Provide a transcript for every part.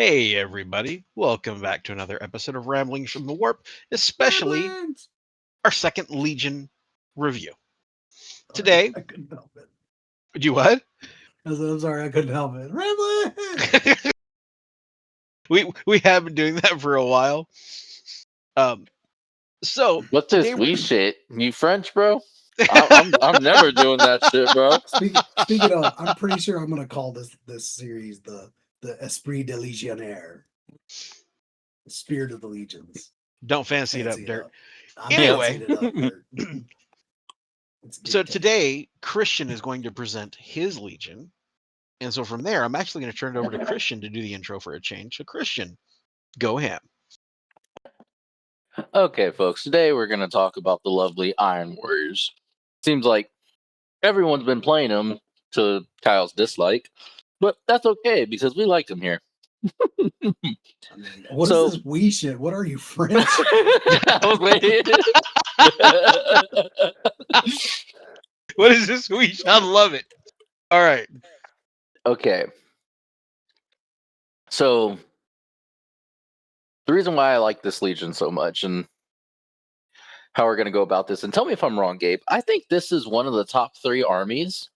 Hey, everybody. Welcome back to another episode of Ramblings from the Warp, especially Ramblings! our second Legion review. Sorry, Today, I couldn't help it. do what? I'm sorry, I couldn't help it. Ramblings! we have been doing that for a while. So What's today this wee shit? You French, bro? I'm never doing that shit, bro. Speaking of, I'm pretty sure I'm gonna call this series the Esprit de Legionnaire, the Spirit of the Legions. Don't fancy it up, Dirt. I'm Anyway. fancying it up, Dirt. So today, Christian is going to present his Legion. And so from there, I'm actually going to turn it over to Christian to do the intro for a change. So Christian, go ham. Okay, folks. Today we're going to talk about the lovely Iron Warriors. Seems like everyone's been playing them to Kyle's dislike, but that's okay because we like them here. What is this wee shit? What are you, French? What is this wee shit? I love it. All right. Okay. So the reason why I like this Legion so much and how we're going to go about this, and tell me if I'm wrong, Gabe, I think this is one of the top 3 armies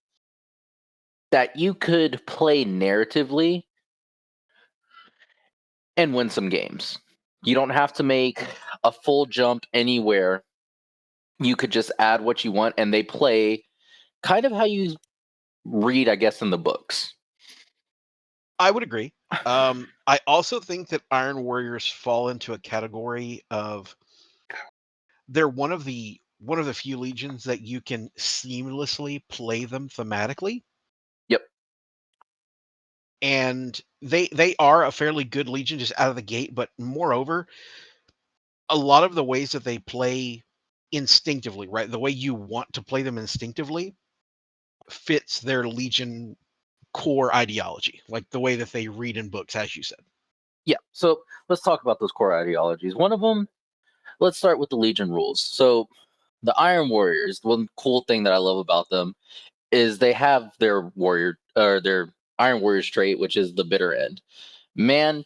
that you could play narratively and win some games. You don't have to make a full jump anywhere. You could just add what you want, and they play kind of how you read, I guess, in the books. I would agree. I also think that Iron Warriors fall into a category of they're one of the few legions that you can seamlessly play them thematically. Yep. And they are a fairly good legion just out of the gate, but moreover, a lot of the ways that they play instinctively, right? The way you want to play them instinctively fits their legion core ideology, like the way that they read in books, as you said. Yeah, so let's talk about those core ideologies. One of them, let's start with the Legion rules. So the Iron Warriors, one cool thing that I love about them is they have their warrior or their Iron Warriors trait, which is the bitter end. Man,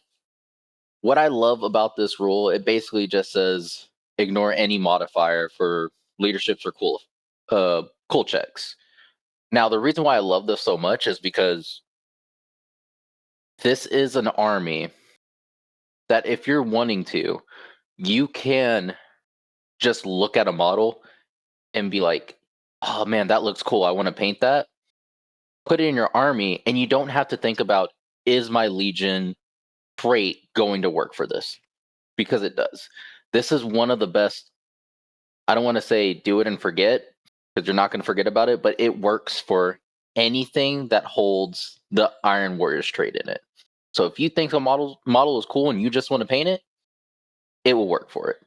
what I love about this rule, it basically just says ignore any modifier for leaderships or cool checks. Now, the reason why I love this so much is because this is an army that if you're wanting to, you can just look at a model and be like, oh man, that looks cool. I want to paint that. Put it in your army, and you don't have to think about, is my Legion trait going to work for this? Because it does. This is one of the best, I don't want to say do it and forget, because you're not going to forget about it, but it works for anything that holds the Iron Warriors trait in it. So if you think a model is cool and you just want to paint it, it will work for it.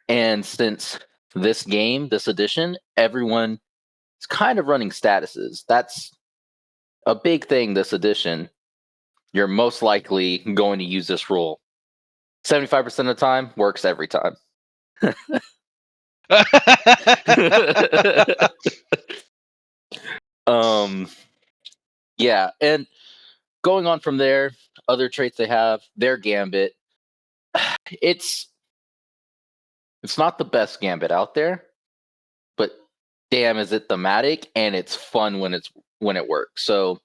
And since this game, this edition, everyone is kind of running statuses. That's a big thing this edition. You're most likely going to use this rule. 75% of the time, works every time. Yeah, and going on from there, other traits they have, their Gambit. It's not the best Gambit out there, but damn, is it thematic and it's fun when it works. So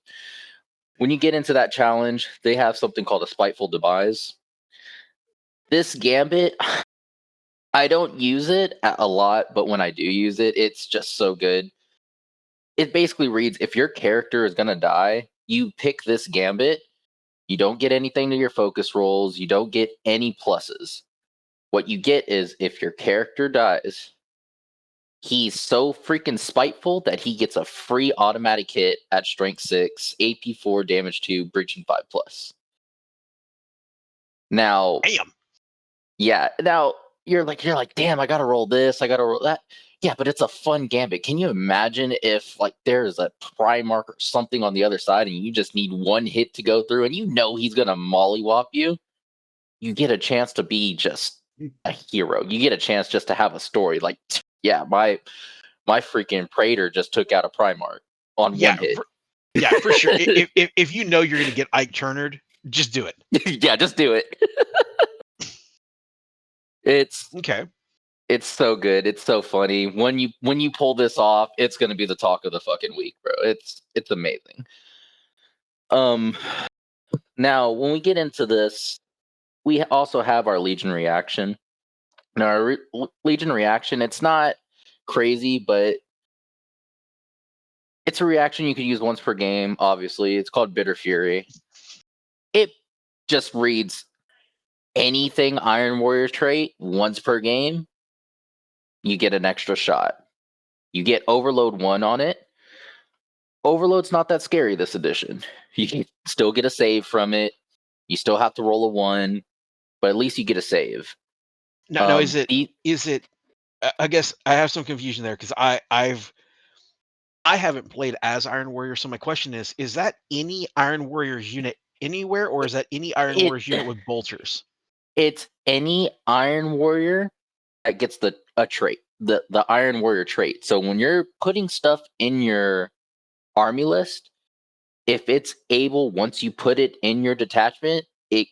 when you get into that challenge, they have something called a Spiteful Demise. This Gambit, I don't use it a lot, but when I do use it, it's just so good. It basically reads, if your character is going to die, you pick this Gambit. You don't get anything to your focus rolls. You don't get any pluses. What you get is, if your character dies, he's so freaking spiteful that he gets a free automatic hit at strength 6, AP 4, damage 2, breaching 5+. Now, damn. Yeah, now you're like, damn, I gotta roll this, I gotta roll that. Yeah, but it's a fun Gambit. Can you imagine if like there's a Primarch or something on the other side and you just need one hit to go through and you know he's gonna mollywop you? You get a chance to be just a hero. You get a chance just to have a story. Like, yeah, my freaking Praetor just took out a Primarch on one hit. Yeah, for sure. if you know you're gonna get Ike Turnered, Just do it. Yeah, just do it. It's Okay. It's so good. It's so funny. When you pull this off, it's gonna be the talk of the fucking week, bro. It's amazing. Now when we get into this, we also have our Legion reaction. Now our Legion reaction, it's not crazy, but it's a reaction you can use once per game. Obviously, it's called Bitter Fury. It just reads anything Iron Warrior trait once per game. You get an extra shot. You get Overload 1 on it. Overload's not that scary this edition. You can still get a save from it. You still have to roll a 1, but at least you get a save. Now is it? I guess I have some confusion there because I haven't played as Iron Warrior, so my question is that any Iron Warriors unit anywhere, or is that any Iron Warriors unit with bolters? It's any Iron Warrior that gets a trait, the Iron Warrior trait. So when you're putting stuff in your army list, if it's able, once you put it in your detachment, it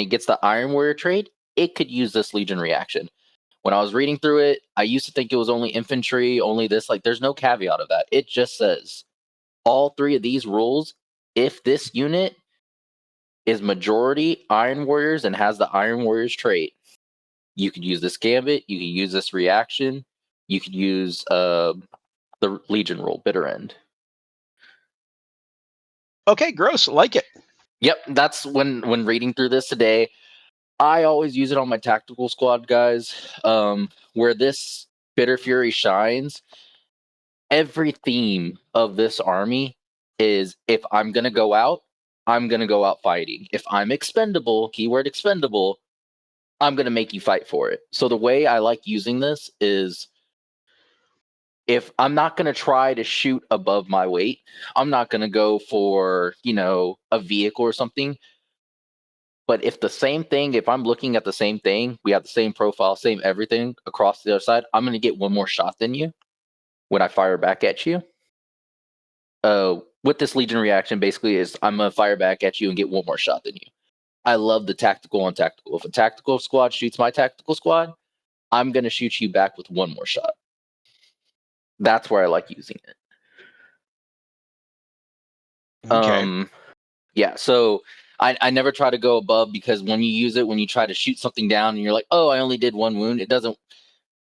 gets the Iron Warrior trait, it could use this Legion reaction. When I was reading through it, I used to think it was only infantry, only this. Like, there's no caveat of that. It just says all 3 of these rules, if this unit is majority Iron Warriors and has the Iron Warriors trait, you could use this gambit, you could use this reaction, you could use the Legion rule, Bitter End. Okay, gross. Like it. Yep, that's when reading through this today. I always use it on my tactical squad, guys. Where this Bitter Fury shines, every theme of this army is, if I'm going to go out, I'm going to go out fighting. If I'm expendable, keyword expendable, I'm going to make you fight for it. So the way I like using this is, if I'm not going to try to shoot above my weight, I'm not going to go for, a vehicle or something. But if I'm looking at the same thing, we have the same profile, same everything across the other side, I'm going to get one more shot than you when I fire back at you. With this Legion reaction, basically, is I'm going to fire back at you and get one more shot than you. I love the tactical on tactical. If a tactical squad shoots my tactical squad, I'm going to shoot you back with one more shot. That's where I like using it. Okay. Yeah, so I never try to go above, because when you use it, when you try to shoot something down and you're like, oh, I only did 1 wound, it doesn't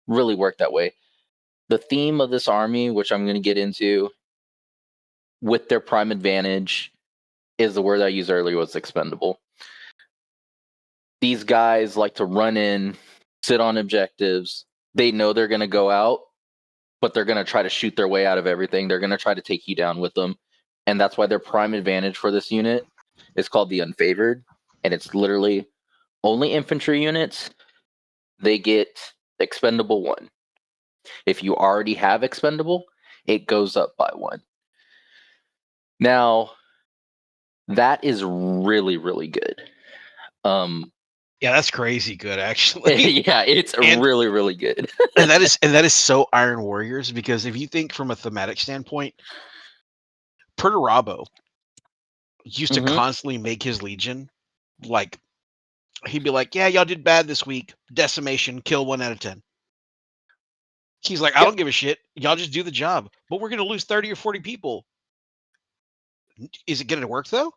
really work that way. The theme of this army, which I'm going to get into, with their prime advantage, is the word I used earlier, was expendable. These guys like to run in, sit on objectives. They know they're going to go out, but they're going to try to shoot their way out of everything. They're going to try to take you down with them. And that's why their prime advantage for this unit is called the Unfavored. And it's literally only infantry units. They get expendable 1. If you already have expendable, it goes up by 1. Now, that is really, really good. Yeah, that's crazy good, actually. Yeah, it's really, really good. and that is so Iron Warriors, because if you think from a thematic standpoint, Perturabo used to constantly make his Legion, like, he'd be like, yeah, y'all did bad this week. Decimation, kill 1 out of 10. He's like, I don't give a shit. Y'all just do the job. But we're going to lose 30 or 40 people. Is it going to work, though?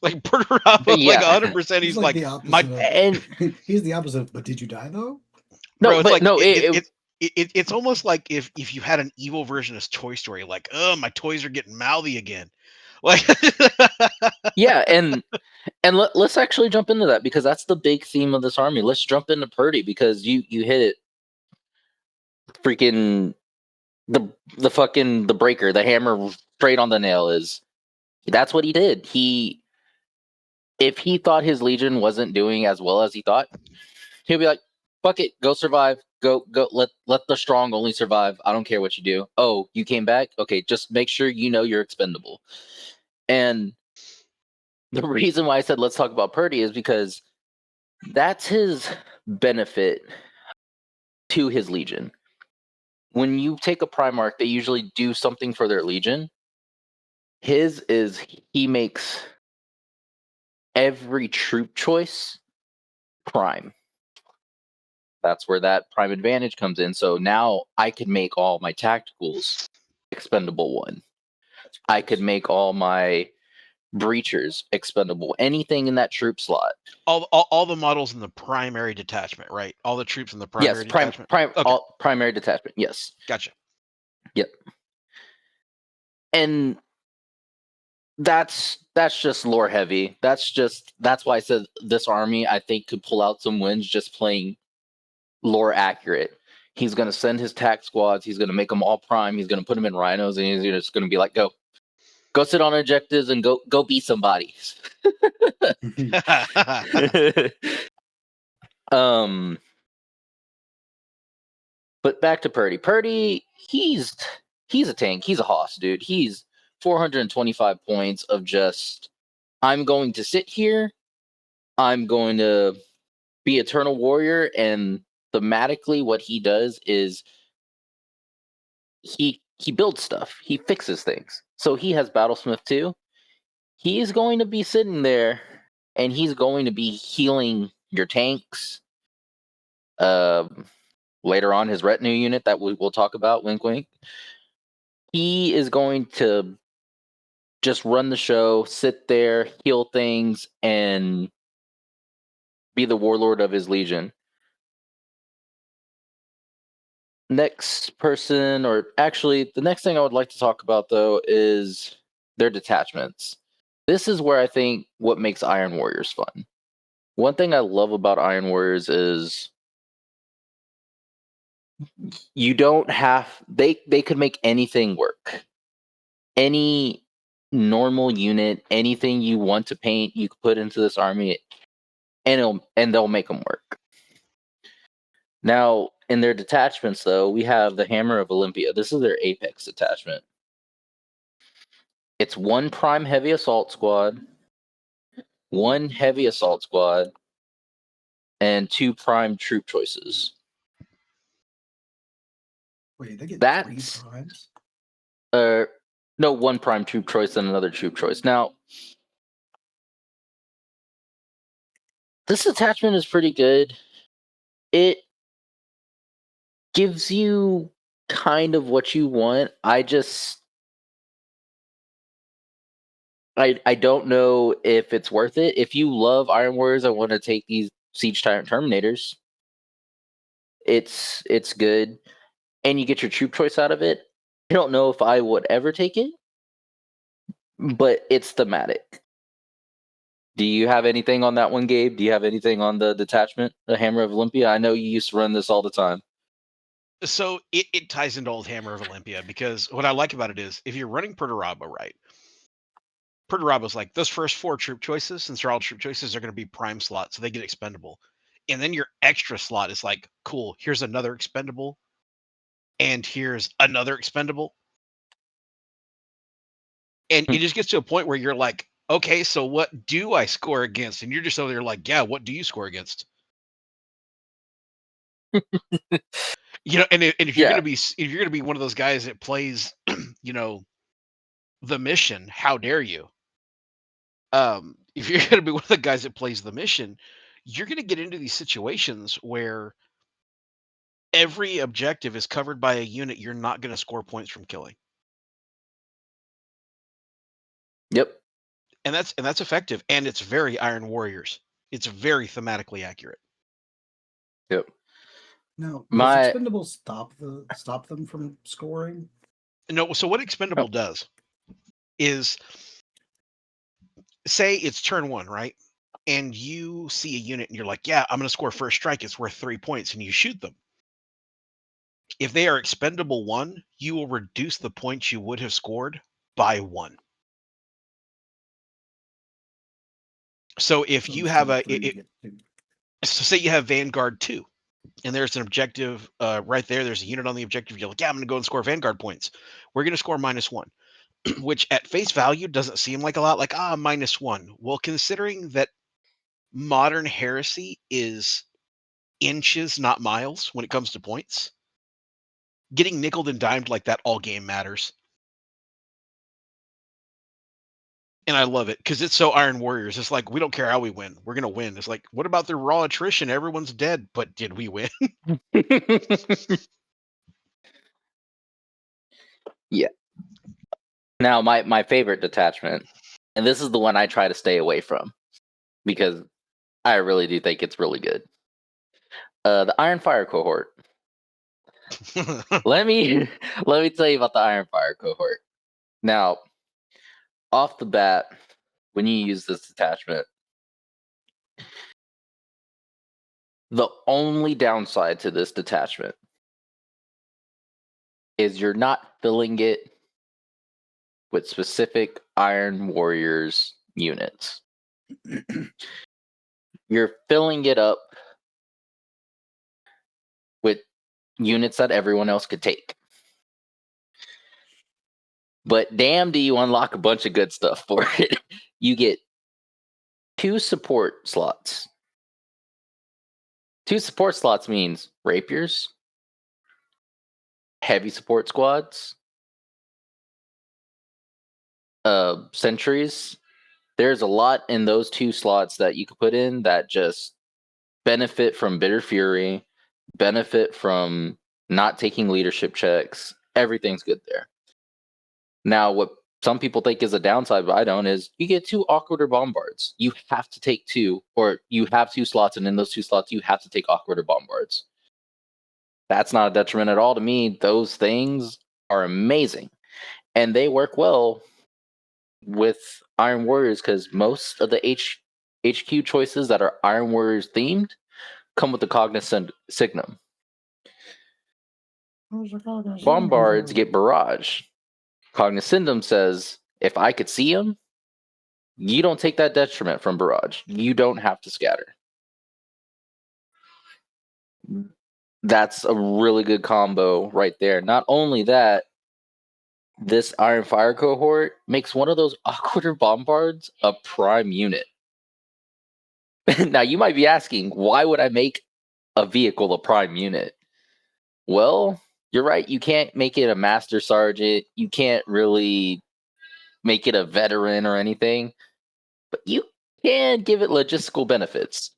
Like, Perturabo, like 100%, he's like the opposite he's the opposite. But did you die, though? No, bro, it's but like, no, it's almost like if you had an evil version of Toy Story, like, oh, my toys are getting mouthy again. Like, yeah, and let's actually jump into that, because that's the big theme of this army. Let's jump into Purdy, because you hit it. Freaking the breaker, the hammer straight on the nail is, that's what he did. If he thought his Legion wasn't doing as well as he thought, he'll be like, fuck it, go survive. Go, let the strong only survive. I don't care what you do. Oh, you came back? Okay, just make sure you know you're expendable. And the reason why I said let's talk about Purdy is because that's his benefit to his Legion. When you take a Primarch, they usually do something for their Legion. His is, he makes every troop choice prime. That's where that prime advantage comes in. So now I could make all my tacticals expendable 1. I could make all my breachers expendable. Anything in that troop slot. All the models in the primary detachment, right? All the troops in the primary Yes, detachment. Okay, primary detachment. Yes. gotcha. Yep. And that's just lore heavy. That's why I said this army I think could pull out some wins just playing lore accurate. He's gonna send his tac squads. He's gonna make them all prime. He's gonna put them in rhinos, and he's just gonna be like, go sit on objectives and go be somebody. But back to Purdy. Purdy, he's a tank. He's a hoss, dude. He's 425 points of just, I'm going to sit here. I'm going to be Eternal Warrior, and thematically, what he does is he builds stuff. He fixes things. So he has Battlesmith too. He is going to be sitting there, and he's going to be healing your tanks. Later on, his retinue unit that we'll talk about, wink, wink. He is going to just run the show, sit there, heal things, and be the warlord of his legion. Next person, or actually, the next thing I would like to talk about, though, is their detachments. This is where I think what makes Iron Warriors fun. One thing I love about Iron Warriors is you don't have, they could make anything work. Any normal unit, anything you want to paint, you could put into this army, and they'll make them work. Now, in their detachments, though, we have the Hammer of Olympia. This is their Apex detachment. It's 1 prime heavy assault squad, 1 heavy assault squad, and 2 prime troop choices. Wait, they get That's 3 primes? no, 1 prime troop choice and another troop choice. Now, this attachment is pretty good. It gives you kind of what you want. I don't know if it's worth it. If you love Iron Warriors and want to take these Siege Tyrant Terminators, it's good, and you get your troop choice out of it. I don't know if I would ever take it, but it's thematic. Do you have anything on that one, Gabe? Do you have anything on the detachment, the Hammer of Olympia? I know you used to run this all the time. So it ties into old Hammer of Olympia, because what I like about it is if you're running Perturabo, right? Perturabo's like, those first 4 troop choices, since they're all troop choices, are going to be prime slots, so they get expendable. And then your extra slot is like, cool, here's another expendable, and here's another expendable. And it just gets to a point where you're like, okay, so what do I score against? And you're just over there like, yeah, what do you score against? And if you're Yeah. gonna be one of those guys that plays, the mission, how dare you? If you're gonna be one of the guys that plays the mission, you're gonna get into these situations where every objective is covered by a unit you're not gonna score points from killing. Yep. And that's effective, and it's very Iron Warriors. It's very thematically accurate. Yep. Now, My does expendable stop them from scoring? No, so what expendable does is, say it's turn 1, right? And you see a unit and you're like, yeah, I'm going to score first strike. It's worth 3 points, and you shoot them. If they are expendable 1, you will reduce the points you would have scored by 1. So if So you instead have of 3, you get 2. so say you have Vanguard 2, and there's an objective right there. There's a unit on the objective. You're like, yeah, I'm going to go and score Vanguard points. We're going to score -1, which at face value doesn't seem like a lot. Like, -1. Well, considering that modern heresy is inches, not miles, when it comes to points, getting nickeled and dimed like that all game matters. And I love it because it's so Iron Warriors. It's like, we don't care how we win. We're going to win. It's like, what about the raw attrition? Everyone's dead. But did we win? Yeah. Now, my favorite detachment, and this is the one I try to stay away from because I really do think it's really good. The Iron Fire cohort. Let me tell you about the Iron Fire cohort. Now, off the bat, when you use this detachment, the only downside to this detachment is you're not filling it with specific Iron Warriors units. You're filling it up with units that everyone else could take. But damn, do you unlock a bunch of good stuff for it. You get 2 support slots. 2 support slots means rapiers, heavy support squads, sentries. There's a lot in those 2 slots that you could put in that just benefit from Bitter Fury, benefit from not taking leadership checks. Everything's good there. Now, what some people think is a downside, but I don't, is you get 2 awkward or bombards. You have to take 2, or you have 2 slots, and in those 2 slots, you have to take awkward or bombards. That's not a detriment at all to me. Those things are amazing. And they work well with Iron Warriors because most of the HQ choices that are Iron Warriors themed come with the Cognizant Signum. Bombards get Barrage. Cognoscendum says, if I could see him, you don't take that detriment from Barrage. You don't have to scatter. That's a really good combo right there. Not only that, this Iron Fire cohort makes one of those awkward bombards a prime unit. Now, you might be asking, why would I make a vehicle a prime unit? Well, you're right. You can't make it a master sergeant. You can't really make it a veteran or anything. But you can give it logistical benefits.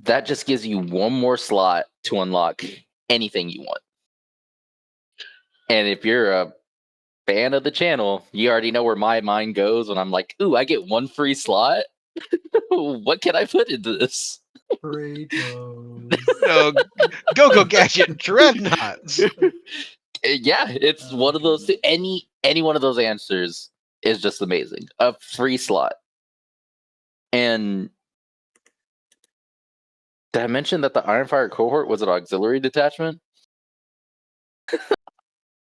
That just gives you one more slot to unlock anything you want. And if you're a fan of the channel, you already know where my mind goes when I'm like, ooh, I get 1 free slot. What can I put into this? No, Go Gadget Dreadnoughts. Yeah, it's one of those. Any one of those answers is just amazing. A free slot. And did I mention that the Ironfire cohort was an auxiliary detachment?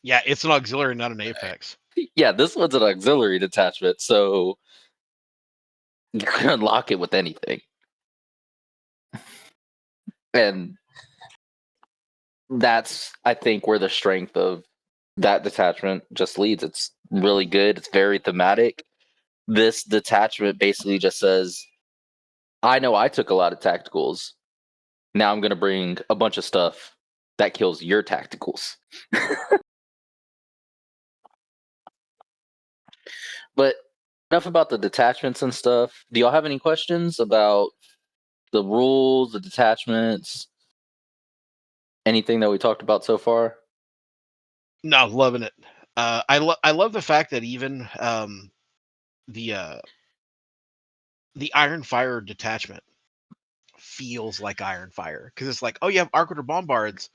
Yeah, it's an auxiliary, not an apex. Yeah, this one's an auxiliary detachment, so you can unlock it with anything. And that's, I think, where the strength of that detachment just leads. It's really good. It's very thematic. This detachment basically just says, I know I took a lot of tacticals. Now I'm going to bring a bunch of stuff that kills your tacticals. But enough about the detachments and stuff. Do y'all have any questions about the rules, the detachments, anything that we talked about so far? No, loving it. I love the fact that even the Iron Fire detachment feels like Iron Fire because it's like, oh, you have Arcwater Bombards.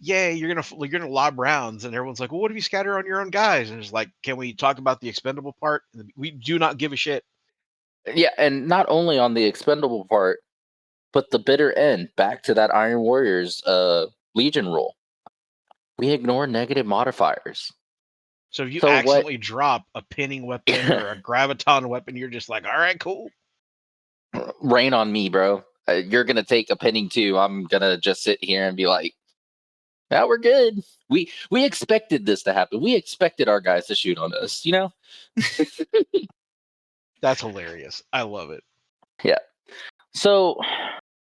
Yay, you're gonna lob rounds, and everyone's like, well, what if you scatter on your own guys? And it's like, can we talk about the expendable part? We do not give a shit. Yeah, and not only on the expendable part, but the bitter end, back to that Iron Warriors Legion rule. We ignore negative modifiers. So if you So what- accidentally drop a pinning weapon or a graviton weapon, you're just like, all right, cool. Rain on me, bro. You're gonna take a pinning too. I'm gonna just sit here and be like, "Yeah, we're good. We expected this to happen. We expected our guys to shoot on us. You know." That's hilarious. I love it. Yeah. So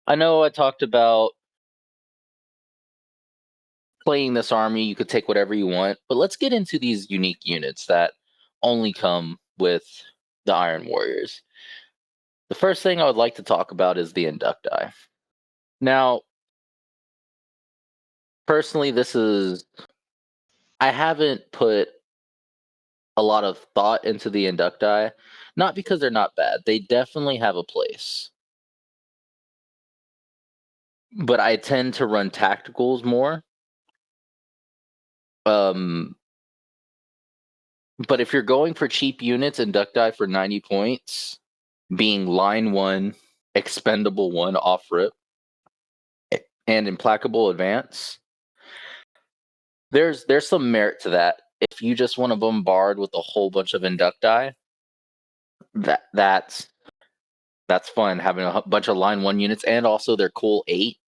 I know I talked about playing this army. You could take whatever you want, but let's get into these unique units that only come with the Iron Warriors. The first thing I would like to talk about is the Inducti. Now, personally, I haven't put a lot of thought into the Inducti, not because they're not bad. They definitely have a place. But I tend to run tacticals more. But if you're going for cheap units, Inducti for 90 points, being line 1, expendable 1 off rip, and implacable advance, there's some merit to that. If you just want to bombard with a whole bunch of Inducti, that's fun, having a bunch of line 1 units, and also their cool 8.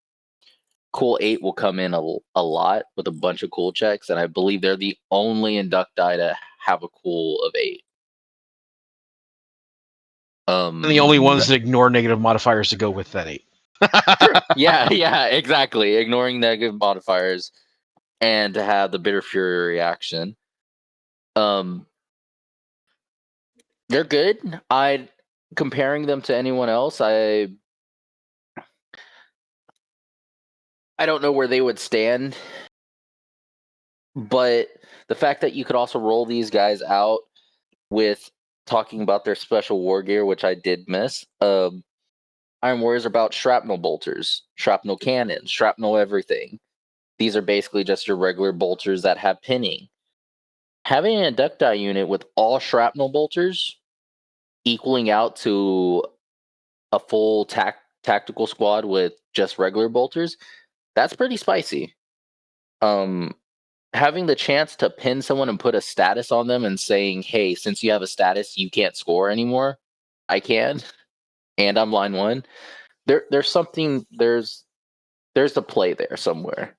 Cool 8 will come in a lot with a bunch of cool checks, and I believe they're the only Inducti to have a cool of 8. And the only ones that ignore negative modifiers to go with that 8. Sure. Yeah, exactly. Ignoring negative modifiers and to have the Bitter Fury reaction. They're good. Comparing them to anyone else, I don't know where they would stand. But the fact that you could also roll these guys out with talking about their special war gear, which I did miss. Iron Warriors are about shrapnel bolters, shrapnel cannons, shrapnel everything. These are basically just your regular bolters that have pinning. Having an Inducti unit with all shrapnel bolters equaling out to a full tactical squad with just regular bolters, that's pretty spicy. Having the chance to pin someone and put a status on them and saying, hey, since you have a status, you can't score anymore. I can. And I'm line 1. There's something, there's a play there somewhere.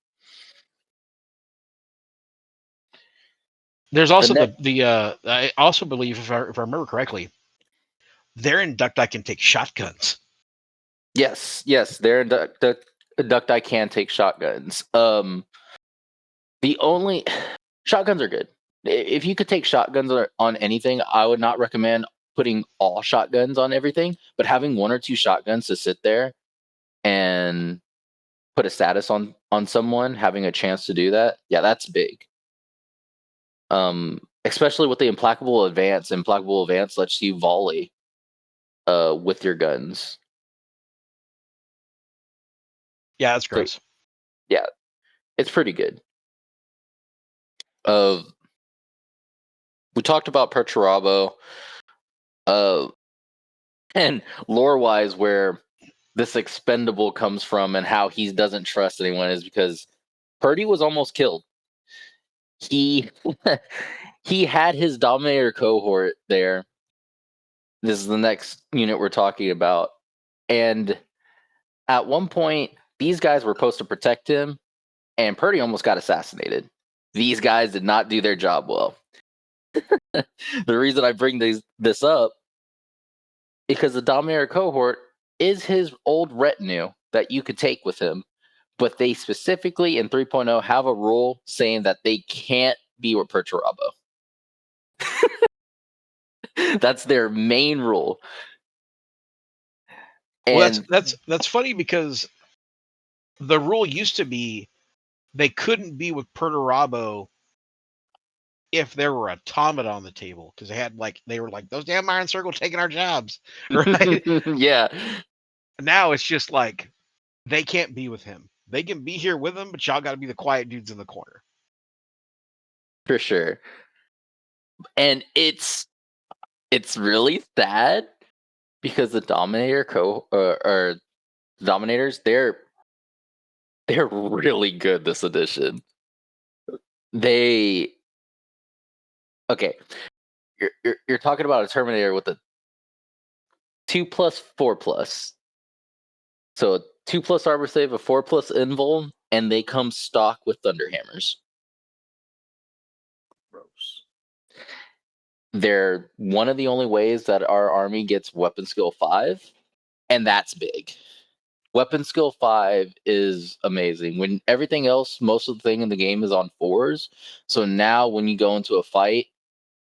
There's also I also believe, if I remember correctly, their Inducti can take shotguns. Yes, their Inducti can take shotguns. The only shotguns are good. If you could take shotguns on anything, I would not recommend putting all shotguns on everything, but having 1 or 2 shotguns to sit there and put a status on someone, having a chance to do that, yeah, that's big. Especially with the implacable advance. Implacable advance lets you volley with your guns. Yeah, that's gross. So, yeah, it's pretty good. We talked about Perturabo, and lore-wise, where this expendable comes from and how he doesn't trust anyone is because Purdy was almost killed. He had his Dominator cohort there. This is the next unit we're talking about. And at one point, these guys were supposed to protect him, and Purdy almost got assassinated. These guys did not do their job well. The reason I bring this up, because the Dominator cohort is his old retinue that you could take with him, but they specifically in 3.0 have a rule saying that they can't be with Perturabo. That's their main rule. Well, that's funny because the rule used to be they couldn't be with Perturabo if there were automata on the table, because they were like, those damn Iron Circle taking our jobs, right? Yeah. Now it's just like they can't be with him. They can be here with him, but y'all got to be the quiet dudes in the corner. For sure. And it's really sad because the Dominator or Dominators, they're really good this edition. Okay, you're talking about a Terminator with a 2+, 4+. So a 2+ armor save, a 4+ invul, and they come stock with Thunderhammers. Gross. They're one of the only ways that our army gets weapon skill 5, and that's big. Weapon skill 5 is amazing. When everything else, most of the thing in the game is on 4s. So now when you go into a fight,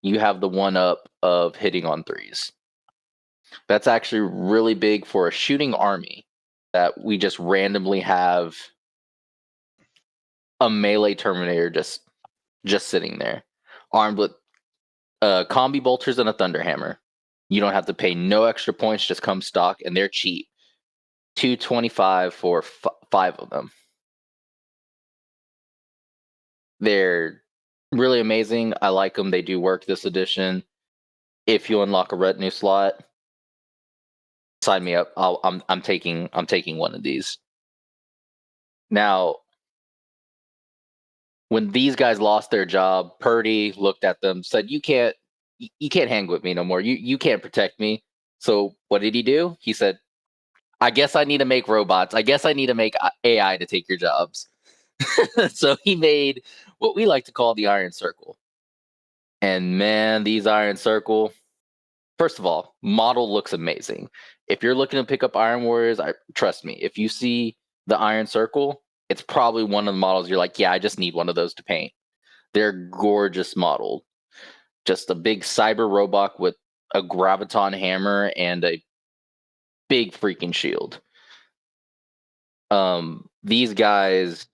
you have the 1-up of hitting on 3s. That's actually really big for a shooting army that we just randomly have a melee Terminator just sitting there, armed with combi bolters and a thunderhammer. You don't have to pay no extra points, just come stock, and they're cheap. 225 for 5 of them. They're really amazing. I like them. They do work this edition. If you unlock a retinue slot, sign me up. I'm taking one of these. Now, when these guys lost their job, Purdy looked at them, said, you can't hang with me no more. You can't protect me. So what did he do? He said, I guess I need to make robots. I guess I need to make AI to take your jobs. So he made what we like to call the Iron Circle. And man, these Iron Circle, first of all, model looks amazing. If you're looking to pick up Iron Warriors, trust me, if you see the Iron Circle, it's probably one of the models you're like, yeah, I just need one of those to paint. They're gorgeous modeled. Just a big cyber robot with a graviton hammer and a big freaking shield. These guys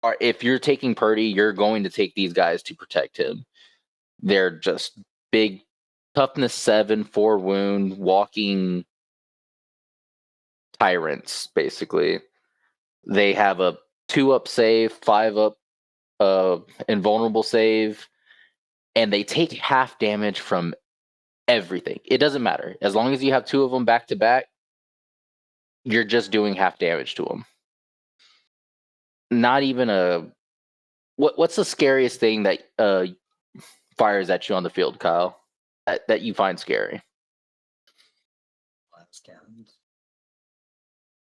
are, if you're taking Purdy, you're going to take these guys to protect him. They're just big, toughness 7, 4 wound, walking tyrants, basically. They have a 2-up save, 5-up invulnerable save, and they take half damage from everything. It doesn't matter. As long as you have 2 of them back to back, you're just doing half damage to them. Not even a... What's the scariest thing that fires at you on the field, Kyle, that you find scary? Last cannons.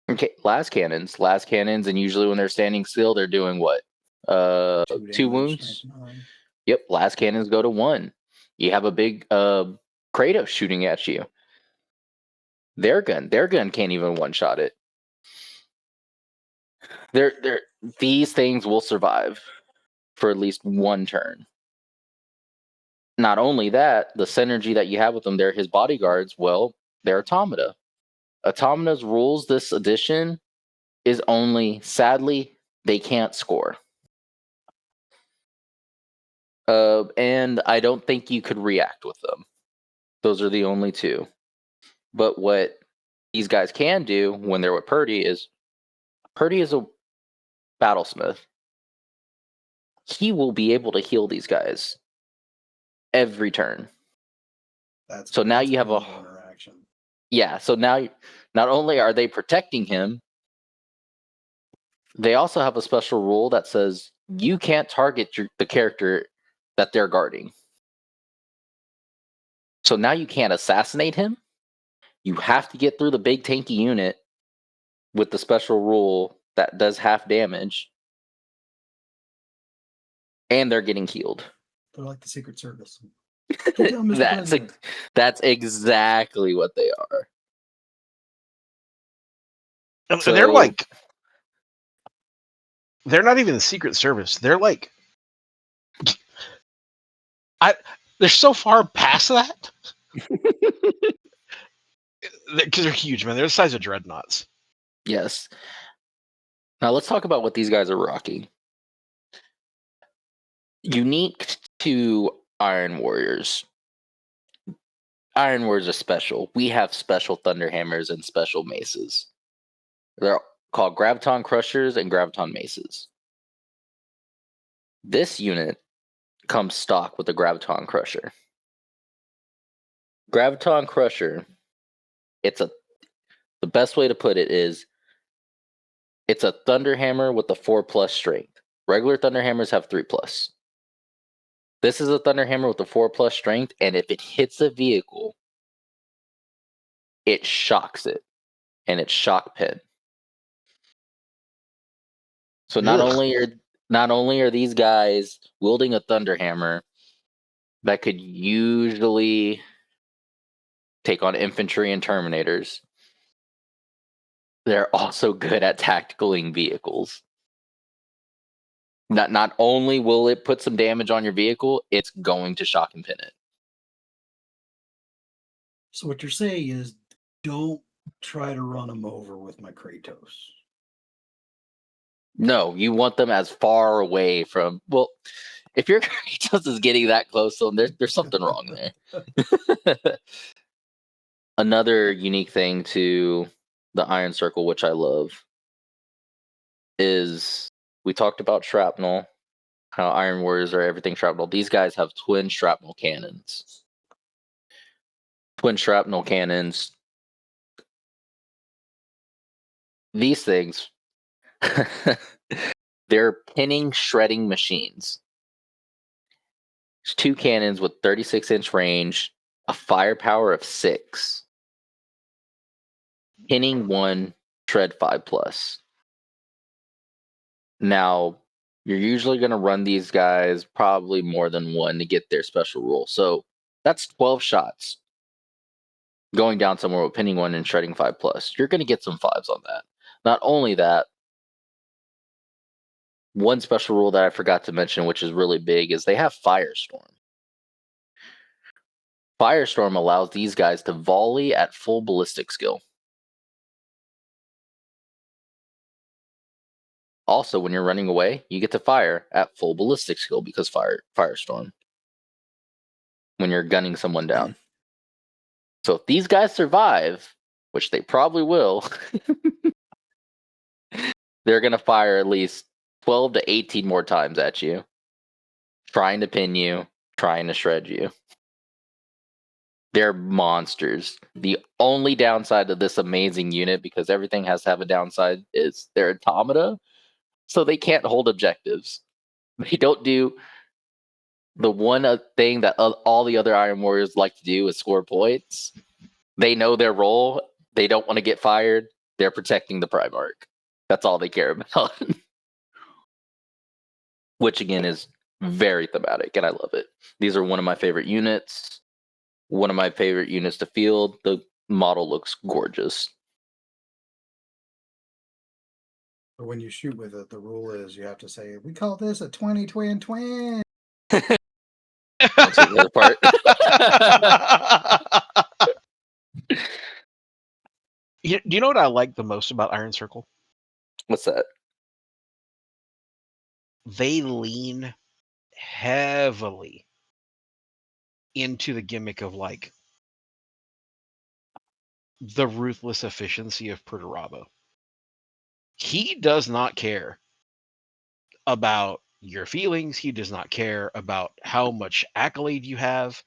Okay, last cannons, and usually when they're standing still, they're doing what? 2 wounds? Yep, last cannons go to 1. You have a big Kratos shooting at you. Their gun can't even one-shot it. These things will survive for at least 1 turn. Not only that, the synergy that you have with them, they're his bodyguards, well, they're automata. Automata's rules this edition is only, sadly, they can't score. And I don't think you could react with them. Those are the only 2. But what these guys can do when they're with Purdy is a battlesmith. He will be able to heal these guys every turn. So now you have a interaction. Yeah, so now not only are they protecting him, they also have a special rule that says you can't target the character that they're guarding. So now you can't assassinate him. You have to get through the big tanky unit with the special rule that does half damage. And they're getting healed. They're like the Secret Service. That's exactly what they are. So, they're not even the Secret Service. They're like, they're so far past that. Because they're huge, man. They're the size of dreadnoughts. Yes. Now let's talk about what these guys are rocking. Unique to Iron Warriors. Iron Warriors are special. We have special Thunderhammers and special maces. They're called Graviton Crushers and Graviton Maces. This unit comes stock with the Graviton Crusher. Graviton Crusher, the best way to put it is, it's a Thunderhammer with a 4+ strength. Regular Thunderhammers have 3+. This is a Thunderhammer with a 4+ strength, and if it hits a vehicle, it shocks it, and it's shock pin. So not only are these guys wielding a Thunderhammer that could usually take on infantry and Terminators, they're also good at tacticaling vehicles. Not only will it put some damage on your vehicle, it's going to shock and pin it. So what you're saying is, don't try to run them over with my Kratos. No, you want them as far away from. Well, if your Kratos is getting that close, then there's something wrong there. Another unique thing to the Iron Circle, which I love, is we talked about shrapnel, how Iron Warriors are everything shrapnel. These guys have twin shrapnel cannons. Twin shrapnel cannons. These things, they're pinning, shredding machines. It's 2 cannons with 36-inch range, a firepower of 6. Pinning 1, shred 5+. Now, you're usually going to run these guys probably more than one to get their special rule. So that's 12 shots going down somewhere with pinning 1 and shredding 5+. You're going to get some 5s on that. Not only that, one special rule that I forgot to mention, which is really big, is they have Firestorm. Firestorm allows these guys to volley at full ballistic skill. Also, when you're running away, you get to fire at full ballistic skill because Firestorm. When you're gunning someone down. So if these guys survive, which they probably will, they're going to fire at least 12 to 18 more times at you, trying to pin you, trying to shred you. They're monsters. The only downside to this amazing unit, because everything has to have a downside, is their automata. So they can't hold objectives. They don't do the one thing that all the other Iron Warriors like to do is score points. They know their role. They don't want to get fired. They're protecting the Primarch. That's all they care about. Which, again, is very thematic, and I love it. These are one of my favorite units. One of my favorite units to field. The model looks gorgeous. But when you shoot with it, the rule is you have to say, we call this a 20 twin twin. That's the other part. Do you know what I like the most about Iron Circle? What's that? They lean heavily into the gimmick of like the ruthless efficiency of Perturabo. He does not care about your feelings. He does not care about how much accolade you have.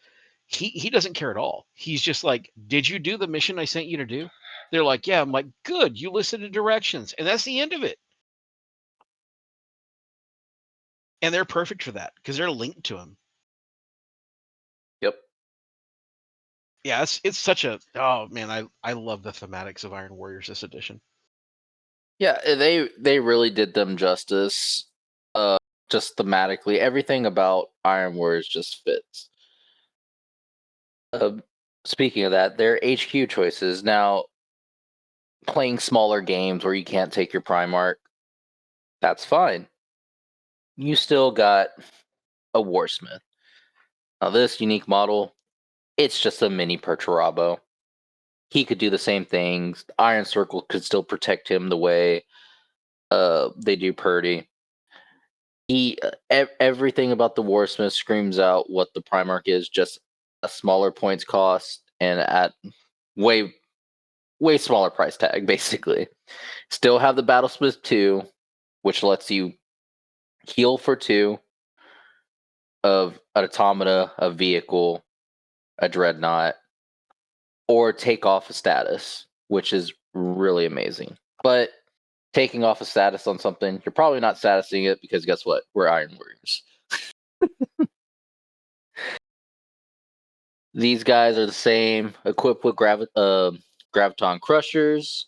He doesn't care at all. He's just like, did you do the mission I sent you to do? They're like, yeah. I'm like, good. You listened to directions. And that's the end of it. And they're perfect for that because they're linked to him. Yep. Yeah, it's such a, oh man, I love the thematics of Iron Warriors this edition. Yeah, they really did them justice. Just thematically, everything about Iron Warriors just fits. Speaking of that, their HQ choices now. Playing smaller games where you can't take your Primarch, that's fine. You still got a Warsmith. Now, this unique model, it's just a mini Perturabo. He could do the same things. Iron Circle could still protect him the way they do Purdy. Everything about the Warsmith screams out what the Primarch is, just a smaller points cost and at way smaller price tag, basically. Still have the Battlesmith 2, which lets you heal for 2 of an automata, a vehicle, a dreadnought, or take off a status, which is really amazing. But taking off a status on something, you're probably not statusing it because guess what? We're Iron Warriors. These guys are the same, equipped with Graviton Crushers.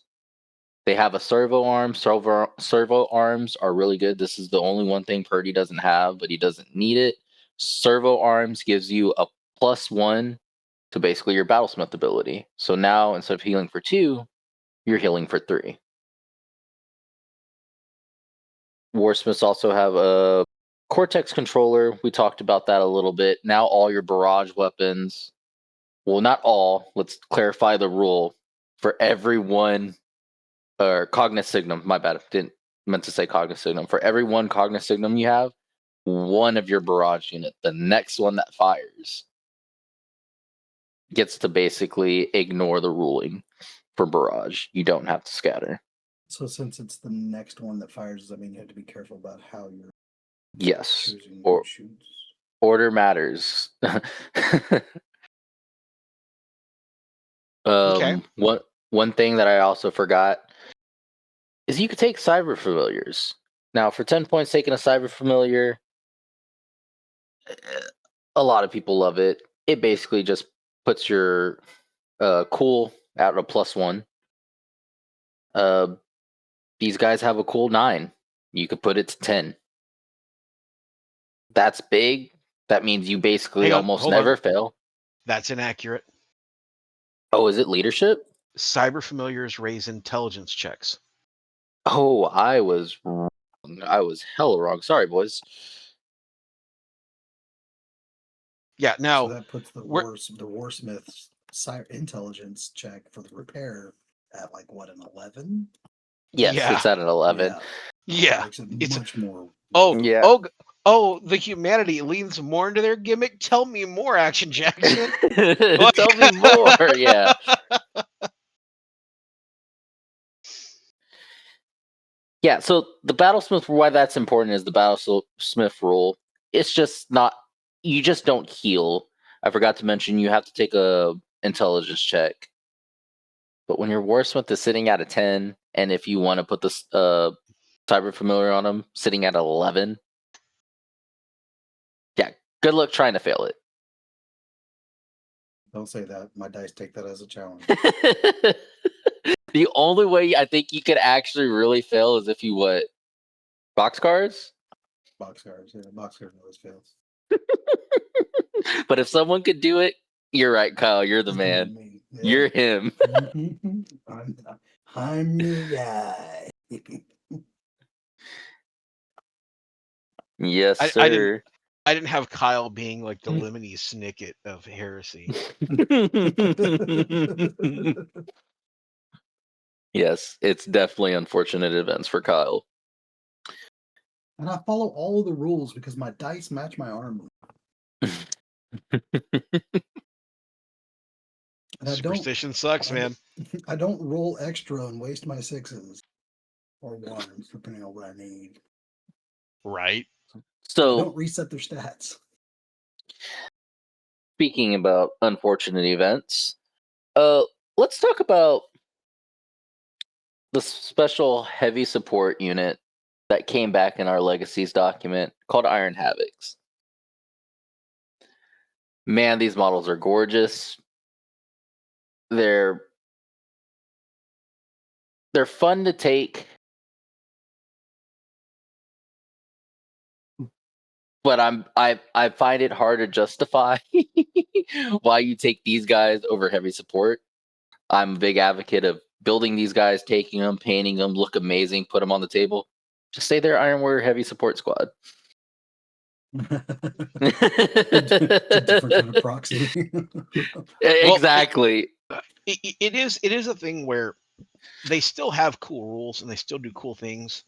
They have a servo arm. Servo arms are really good. This is the only one thing Purdy doesn't have, but he doesn't need it. Servo arms gives you a +1 to basically your Battlesmith ability. So now instead of healing for 2, you're healing for 3. Warsmiths also have a Cortex controller. We talked about that a little bit. Now all your barrage weapons well, not all. Let's clarify the rule. For every one, or cognisignum, my bad. Didn't meant to say cognisignum. For every one cognisignum you have, one of your barrage unit, the next one that fires, gets to basically ignore the ruling for barrage. You don't have to scatter. So since it's the next one that fires, does that mean you have to be careful about how you're Yes. choosing Or who shoots? order matters. Okay. One thing that I also forgot is you could take cyber familiars. Now, for 10 points, taking a cyber familiar, a lot of people love it. It basically just puts your cool at a +1. These guys have a cool 9. You could put it to 10. That's big. That means you basically Hang on, almost hold never on. fail. That's inaccurate. Oh, is it leadership? Cyber familiars raise intelligence checks. Oh, I was wrong. I was hella wrong. Sorry, boys. Yeah. Now, So that puts the we're- warsmith's intelligence check for the repair at like what, an 11? Yes, Yeah. it's at an 11. yeah. Makes it It's much more. oh Yeah. oh the humanity leans more into their gimmick. Tell me more, Action Jackson. Tell me more. Yeah. Yeah, so the battlesmith, why that's important is the battlesmith rule. It's just not, you just don't heal. I forgot to mention you have to take a intelligence check. But when your warsmith is sitting at a 10, and if you want to put this cyber familiar on him, sitting at 11, yeah, good luck trying to fail it. Don't say that. My dice take that as a challenge. The only way I think you could actually really fail is if you what? Boxcars? Boxcars, yeah, boxcars always fails. But if someone could do it, you're right, Kyle. You're the It's gonna man. be me. Yeah. You're him. I'm your guy. Yes, I sir. didn't have Kyle being like the Lemony Snicket of heresy. Yes, it's definitely unfortunate events for Kyle. And I follow all of the rules because my dice match my armor. And Superstition sucks, man. I don't roll extra and waste my 6s or 1s, depending on what I need. Right. I So, don't reset their stats. speaking about unfortunate events, let's talk about the special heavy support unit that came back in our Legacies document called Iron Havocs. Man, these models are gorgeous. They're fun to take, but I find it hard to justify why you take these guys over heavy support. I'm a big advocate of building these guys, taking them, painting them, look amazing, put them on the table. Just say they're Iron Warrior Heavy Support Squad. It's a different kind of proxy. Exactly. It is a thing where they still have cool rules and they still do cool things.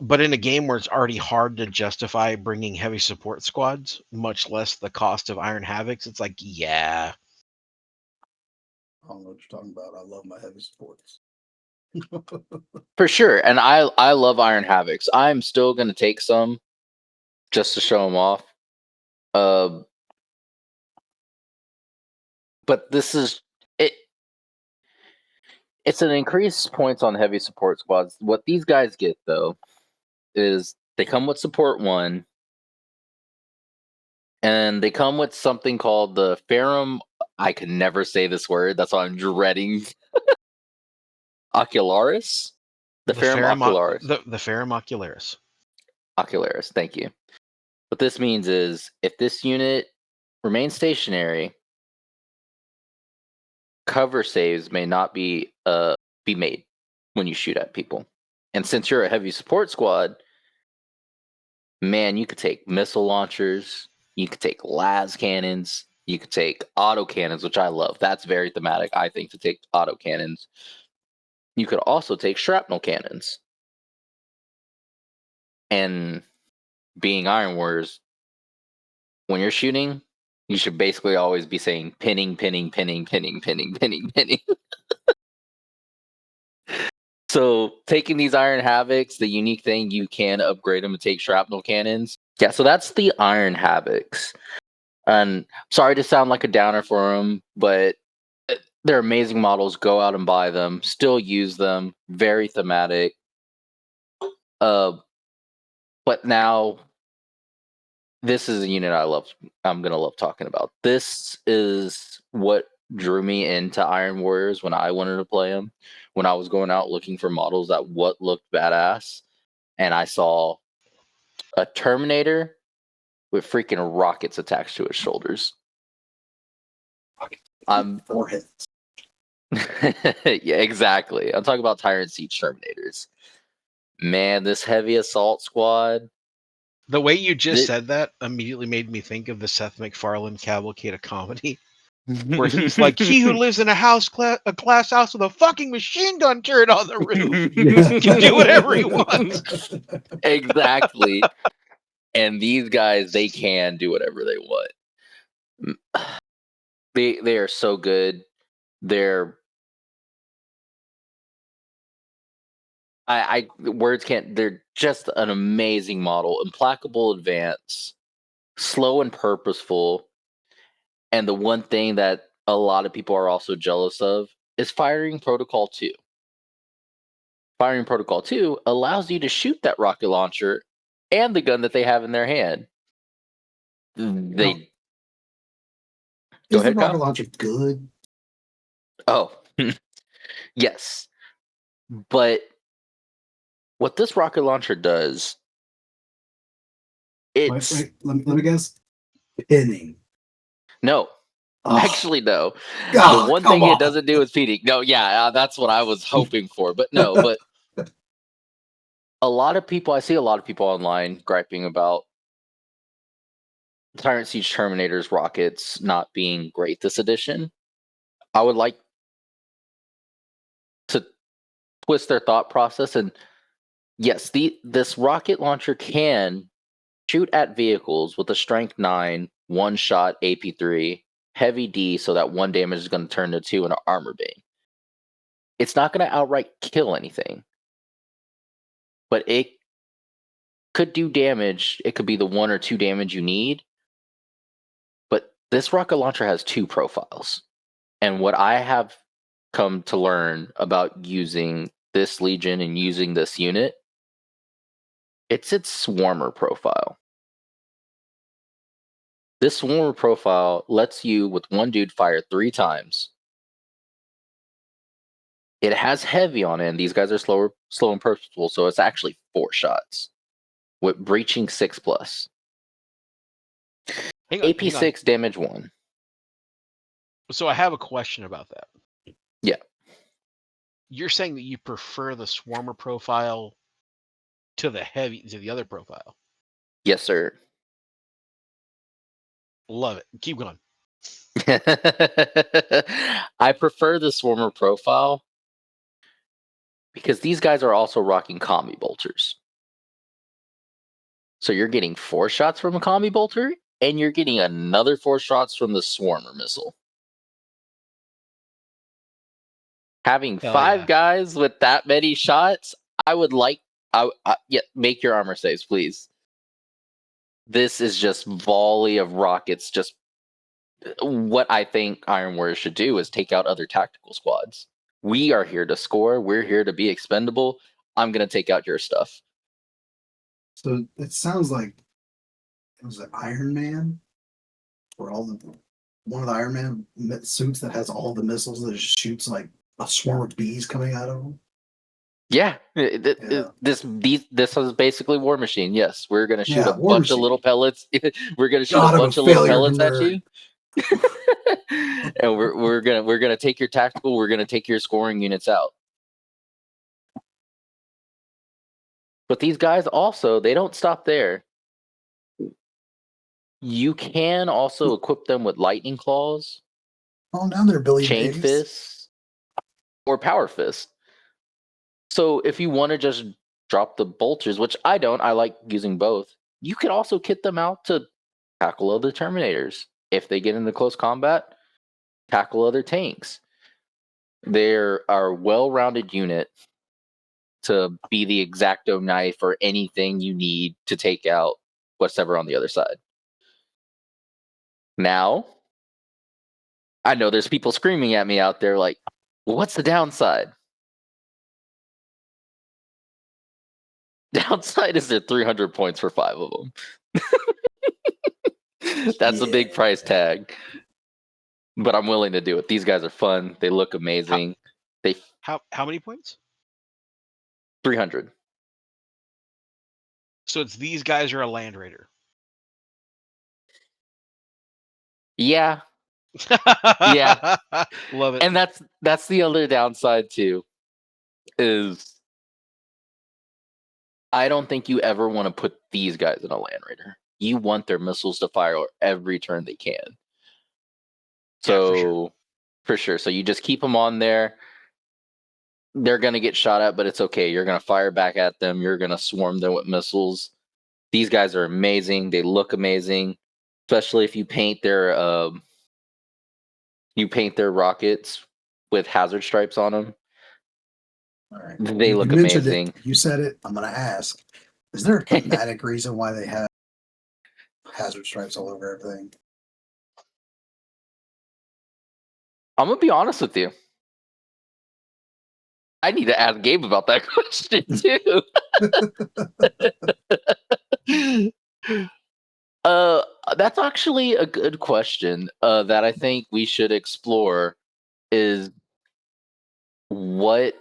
But in a game where it's already hard to justify bringing heavy support squads, much less the cost of Iron Havocs, it's like, yeah. I don't know what you're talking about. I love my heavy supports. For sure. And I love Iron Havocs. I'm still going to take some just to show them off. But this is it. It's an increased points on heavy support squads. What these guys get though is they come with support 1, and they come with something called the Ferrum. I can never say this word. That's why I'm dreading. Ocularis. The Ferrum Ocularis. The Ferrum Ocularis. Ocularis. Thank you. What this means is if this unit remains stationary, cover saves may not be made when you shoot at people. And since you're a heavy support squad, man, you could take missile launchers, You could take las cannons. You could take auto cannons, which I love. That's very thematic, I think, to take auto cannons. You could also take shrapnel cannons. And being Iron Warriors, when you're shooting, you should basically always be saying pinning, pinning, pinning, pinning, pinning, pinning, pinning. So taking these Iron Havocs, the unique thing, you can upgrade them to take shrapnel cannons. Yeah, so that's the Iron Havocs. And sorry to sound like a downer for them, but they're amazing models. Go out and buy them. Still use them. Very thematic. But now, this is a unit I'm gonna love talking about. This is what drew me into Iron Warriors when I wanted to play them. When I was going out looking for models that looked badass, and I saw a Terminator with freaking rockets attached to his shoulders. Forehead. Yeah, exactly. I'm talking about Tyrant Siege Terminators. Man, this heavy assault squad. The way you just said that immediately made me think of the Seth MacFarlane Cavalcade of Comedy, where he's like, he who lives in a glass house with a fucking machine gun turret on the roof can do whatever he wants. Exactly. And these guys, they can do whatever they want. They are so good. They're words can't. They're just an amazing model. Implacable advance, slow and purposeful. And the one thing that a lot of people are also jealous of is Firing Protocol 2. Firing Protocol 2 allows you to shoot that rocket launcher and the gun that they have in their hand. They Is ahead, the rocket Kyle. launcher good? Oh, yes. But what this rocket launcher does, it's Wait, let me guess. Pinning. no. Oh, Actually, no. God, The one come thing it on. doesn't do is feeding. No, yeah, that's what I was hoping for. But no, but I see a lot of people online griping about Tyrant Siege Terminator's rockets not being great this edition. I would like to twist their thought process, and yes, this rocket launcher can shoot at vehicles with a strength 9, one shot AP3, heavy D, so that one damage is going to turn to 2 and an armor bane. It's not going to outright kill anything, but it could do damage. It could be the 1 or 2 damage you need. But this rocket launcher has 2 profiles. And what I have come to learn about using this Legion and using this unit, it's its swarmer profile. This swarmer profile lets you, with one dude, fire 3 times. It has heavy on it, and these guys are slow and purposeful, so it's actually 4 shots with breaching 6+. AP 6, damage 1. So I have a question about that. Yeah. You're saying that you prefer the swarmer profile to the other profile? Yes, sir. Love it. Keep going. I prefer the swarmer profile because these guys are also rocking combi bolters. So you're getting 4 shots from a combi bolter, and you're getting another 4 shots from the swarmer missile. Having Hell 5 yeah. guys with that many shots, I would like. Make your armor saves, please. This is just volley of rockets. Just what I think Iron Warriors should do is take out other tactical squads. We are here to score. We're here to be expendable. I'm going to take out your stuff. So it sounds like it was an Iron Man, where one of the Iron Man suits that has all the missiles that just shoots like a swarm of bees coming out of them. Yeah, this is basically War Machine. Yes, we're going to shoot a War bunch Machine. of little pellets. We're going to shoot God, a I'm bunch a of little failure pellets at nerd. you. And we're gonna take your tactical. We're gonna take your scoring units out. But these guys also, they don't stop there. You can also equip them with lightning claws, Calm down there, Billy chain Bays. fists, or power fist. So if you want to just drop the bolters, which I don't, I like using both. You could also kit them out to tackle other Terminators. If they get into close combat, tackle other tanks. They're a well-rounded unit to be the X-Acto knife or anything you need to take out whatever on the other side. Now, I know there's people screaming at me out there like, well, what's the downside? Downside is they're 300 points for 5 of them. That's a big price tag. But I'm willing to do it. These guys are fun. They look amazing. How many points? 300. So it's these guys are a Land Raider. Yeah. Yeah. Love it. And that's the other downside too. Is I don't think you ever want to put these guys in a Land Raider. You want their missiles to fire every turn they can. So, yeah, for sure. So you just keep them on there. They're going to get shot at, but it's okay. You're going to fire back at them. You're going to swarm them with missiles. These guys are amazing. They look amazing, especially if you paint their rockets with hazard stripes on them. All right. They look you mentioned amazing. It. You said it. I'm going to ask. Is there a thematic reason why they have hazard stripes all over everything? I'm going to be honest with you. I need to ask Gabe about that question too. That's actually a good question that I think we should explore is does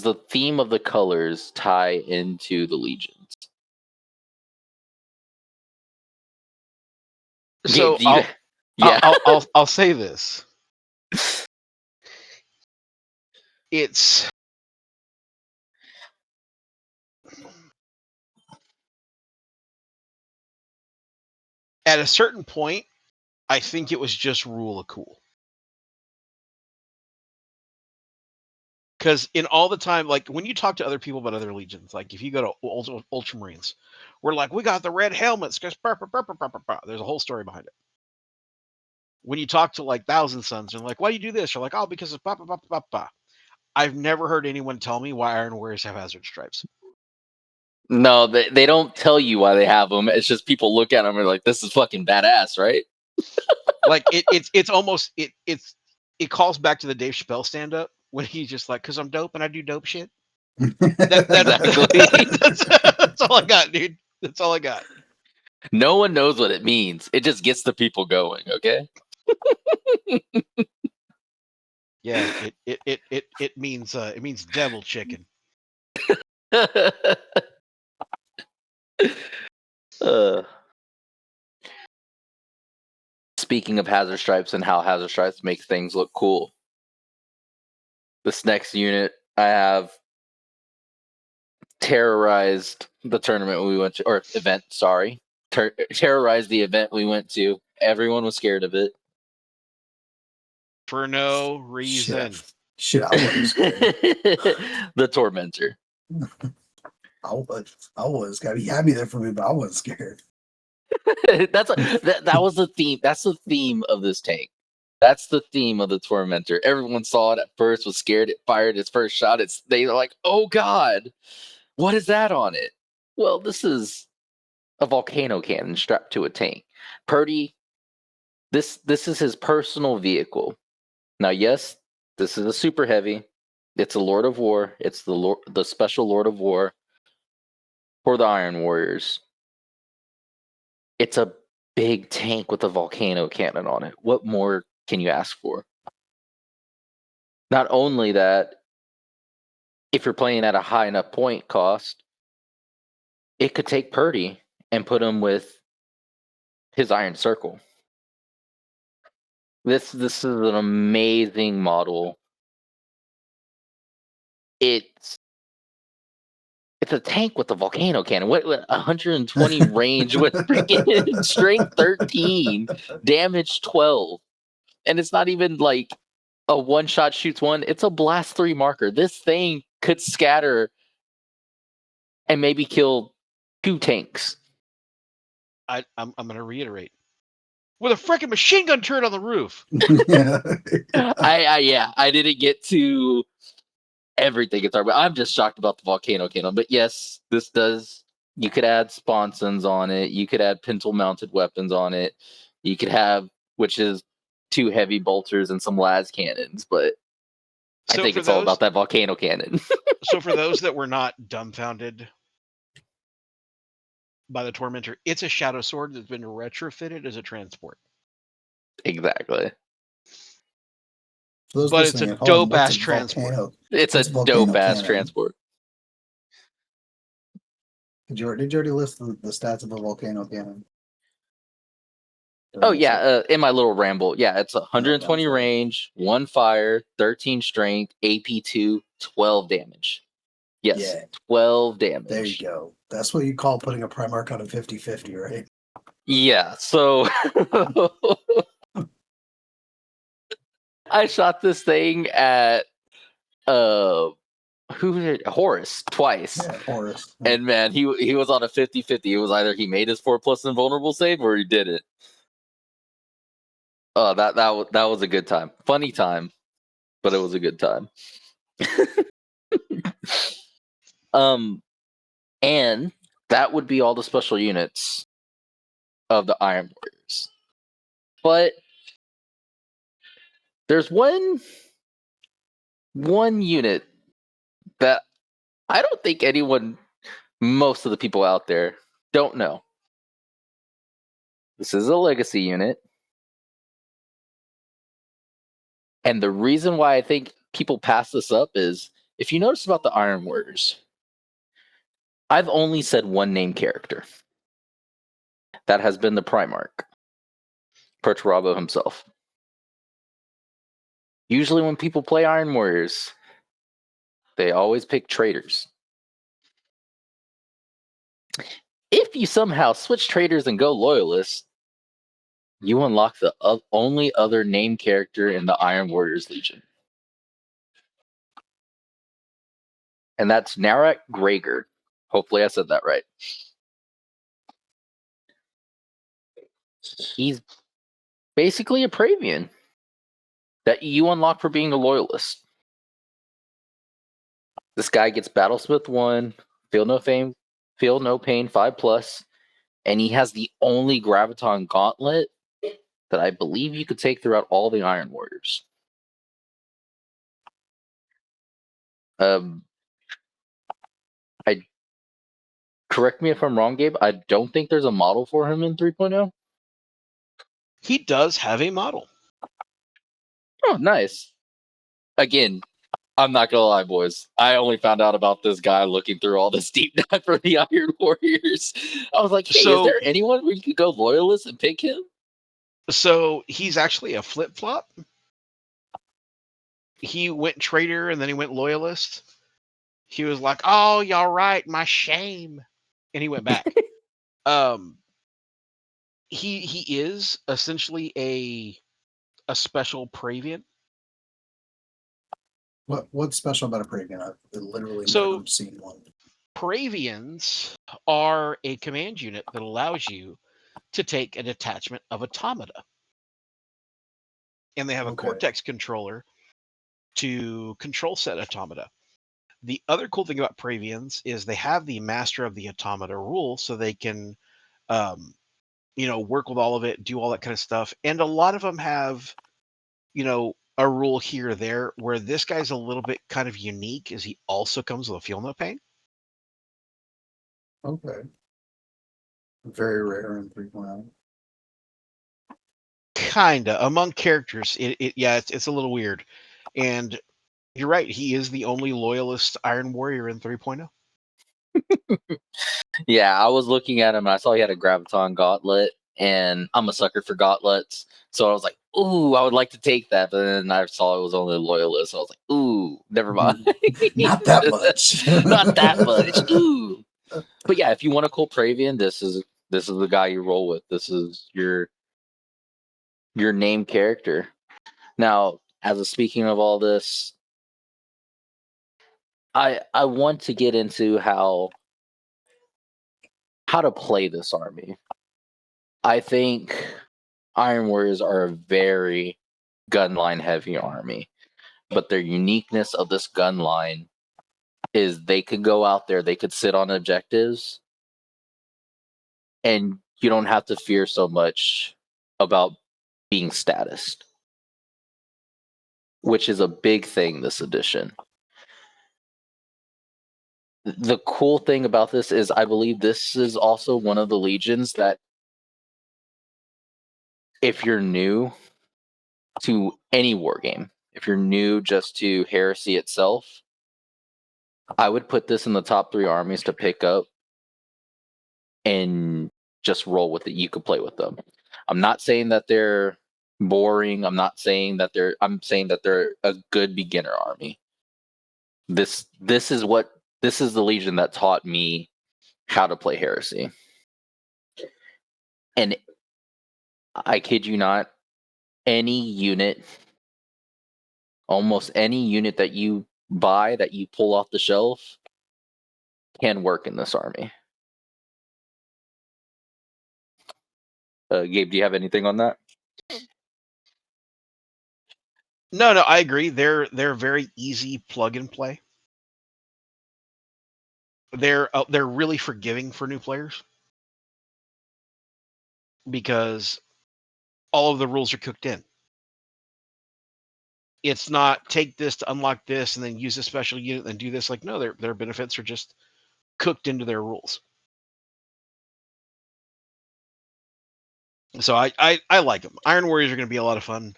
the theme of the colors tie into the legions? So Gabe, I'll say this. It's at a certain point, I think it was just rule of cool. Because in all the time, like when you talk to other people about other legions, like if you go to Ultramarines, we're like, we got the red helmets because there's a whole story behind it. When you talk to like Thousand Sons, they're like, why do you do this? You're like, oh, because of I've never heard anyone tell me why Iron Warriors have hazard stripes. No, they don't tell you why they have them. It's just people look at them and are like, this is fucking badass, right? Like it's almost it calls back to the Dave Chappelle stand up when he's just like, because I'm dope and I do dope shit. Exactly. That's all I got, dude. That's all I got. No one knows what it means. It just gets the people going, okay? Yeah, it means devil chicken. Speaking of hazard stripes and how hazard stripes make things look cool, this next unit I have terrorized the tournament we went to, or event, sorry. Terrorized the event we went to. Everyone was scared of it. For no reason. Shit, I wasn't scared. The Tormentor. I was. He had me there for me, but I wasn't scared. That was the theme. That's the theme of this tank. That's the theme of the Tormentor. Everyone saw it at first, was scared. It fired its first shot. They were like, "Oh God, what is that on it?" Well, this is a volcano cannon strapped to a tank. Purdy, this is his personal vehicle. Now, yes, this is a super heavy. It's a Lord of War. It's the special Lord of War for the Iron Warriors. It's a big tank with a volcano cannon on it. What more can you ask for? Not only that, if you're playing at a high enough point cost, it could take Purdy and put him with his Iron Circle. This is an amazing model. It's a tank with a volcano cannon. What 120 range with freaking strength 13, damage 12. And it's not even like a one shot shoots one, it's a blast 3 marker. This thing could scatter and maybe kill 2 tanks. I'm going to reiterate. With a freaking machine gun turret on the roof. I didn't get to everything it's but I'm just shocked about the volcano cannon. But yes, this does. You could add sponsons on it. You could add pintle mounted weapons on it. You could have, which is 2 heavy bolters and some las cannons. But I think it's all about that volcano cannon. So for those that were not dumbfounded by the Tormentor, it's a shadow sword that's been retrofitted as a transport. Exactly. But it's a dope ass transport. It's a dope ass transport. Did you already list the stats of a volcano cannon? Oh yeah, in my little ramble. Yeah, it's 120 range, 1 fire, 13 strength, AP 2, 12 damage. Yes, yeah. 12 damage. There you go. That's what you call putting a Primarch on a 50-50, right? Yeah, so I shot this thing at Horus twice. Yeah, Horus. And man, he was on a 50-50. It was either he made his 4+ invulnerable save or he didn't. Oh, that was a good time. Funny time, but it was a good time. And that would be all the special units of the Iron Warriors. But there's one unit that I don't think most of the people out there don't know. This is a legacy unit. And the reason why I think people pass this up is, if you notice about the Iron Warriors, I've only said one name character. That has been the Primarch, Perturabo himself. Usually when people play Iron Warriors, they always pick traitors. If you somehow switch traitors and go loyalists, you unlock the only other name character in the Iron Warriors Legion. And that's Narak Gregor. Hopefully I said that right. He's basically a Praevian that you unlock for being a loyalist. This guy gets Battlesmith 1, Feel No Pain 5+, and he has the only Graviton Gauntlet that I believe you could take throughout all the Iron Warriors. Correct me if I'm wrong, Gabe. I don't think there's a model for him in 3.0. He does have a model. Oh, nice. Again, I'm not gonna lie, boys. I only found out about this guy looking through all this deep dive for the Iron Warriors. I was like, hey, is there anyone where you could go loyalist and pick him? So he's actually a flip-flop. He went traitor and then he went loyalist. He was like, oh, y'all right, my shame. And he went back. He is essentially a special Praevian. What's special about a Praevian? I've literally never seen one. Praevians are a command unit that allows you to take a detachment of automata. And they have a Cortex controller to control said automata. The other cool thing about Praevians is they have the Master of the Automata rule, so they can, work with all of it, do all that kind of stuff. And a lot of them have, a rule here or there, where this guy's a little bit kind of unique, is he also comes with a Feel No Pain. Okay. Very rare in 3.0. Kinda. Among characters, it's a little weird. And you're right, he is the only loyalist Iron Warrior in 3.0. Yeah, I was looking at him. I saw he had a Graviton Gauntlet, and I'm a sucker for gauntlets. So I was like, ooh, I would like to take that. But then I saw it was only a loyalist. So I was like, ooh, never mind. Not that much. Not that much. Ooh. But yeah, if you want a cool Praevian, this is the guy you roll with. This is your name character. Now, speaking of all this, I want to get into how to play this army. I think Iron Warriors are a very gunline heavy army, but their uniqueness of this gun line is they could go out there, they could sit on objectives, and you don't have to fear so much about being statused, which is a big thing this edition. The cool thing about this is I believe this is also one of the legions that if you're new to any war game, if you're new just to Heresy itself, I would put this in the top 3 armies to pick up and just roll with it. You could play with them. I'm not saying that they're boring. I'm saying that they're a good beginner army. This is the legion that taught me how to play Heresy. And I kid you not, almost any unit that you buy, that you pull off the shelf, can work in this army. Gabe, do you have anything on that? No, I agree. They're very easy plug and play. They're really forgiving for new players because all of the rules are cooked in. It's not take this to unlock this and then use a special unit and do this. Like, no, their benefits are just cooked into their rules. So I like them. Iron Warriors are going to be a lot of fun.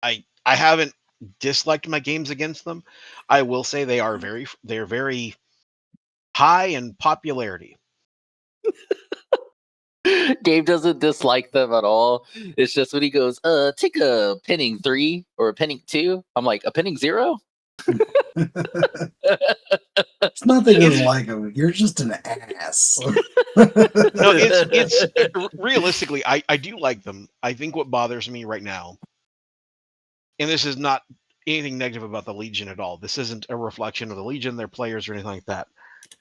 I haven't disliked my games against them. I will say they're very high in popularity. Gabe doesn't dislike them at all. It's just when he goes, take a pinning 3 or a pinning 2. I'm like, a pinning 0? It's not that he doesn't like them. You're just an ass. No, it's realistically, I do like them. I think what bothers me right now, and this is not anything negative about the Legion at all. This isn't a reflection of the Legion, their players, or anything like that.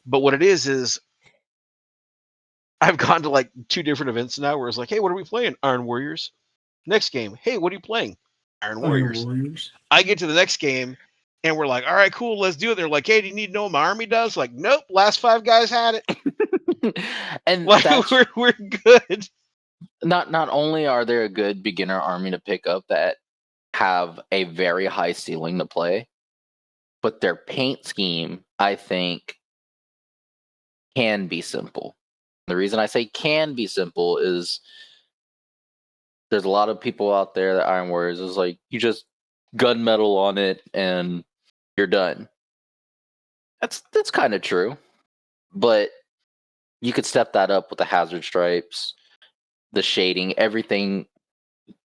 But what it is I've gone to like 2 different events now where it's like, hey, what are we playing? Iron Warriors. Next game, hey, what are you playing? Iron Warriors. I get to the next game and we're like, all right, cool, let's do it. They're like, hey, do you need to know what my army does? Like, nope, last 5 guys had it. And like, we're good. Not only are they a good beginner army to pick up that have a very high ceiling to play, but their paint scheme, I think, can be simple. The reason I say can be simple is there's a lot of people out there that Iron Warriors is like, you just gunmetal on it and you're done. That's kind of true. But you could step that up with the hazard stripes, the shading, everything.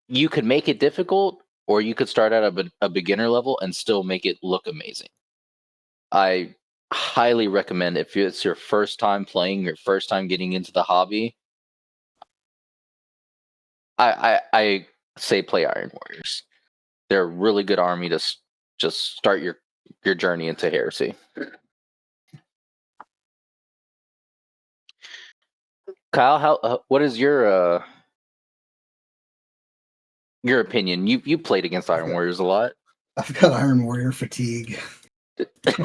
You could make it difficult, or you could start at a beginner level and still make it look amazing. I highly recommend, if it's your first time playing, your first time getting into the hobby, I say play Iron Warriors. They're a really good army to just start your journey into Heresy. Kyle, what is your opinion? You played against Iron Warriors a lot. I've got Iron Warrior fatigue. I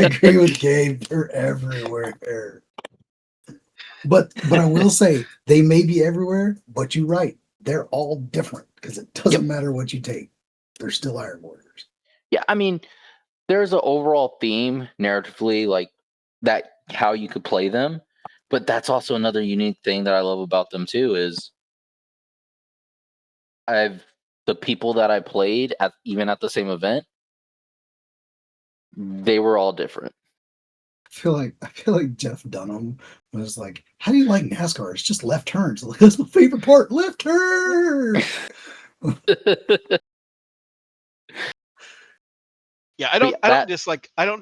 agree with Gabe. They're everywhere. But I will say they may be everywhere, but you're right. They're all different because it doesn't matter what you take. They're still Iron Warriors. Yeah, I mean, there's an overall theme narratively, like that, how you could play them. But that's also another unique thing that I love about them too, is the people that I played even at the same event, they were all different. I feel like Jeff Dunham was like, "How do you like NASCAR? It's just left turns. That's my favorite part. Left turn." Yeah, I But don't yeah, I don't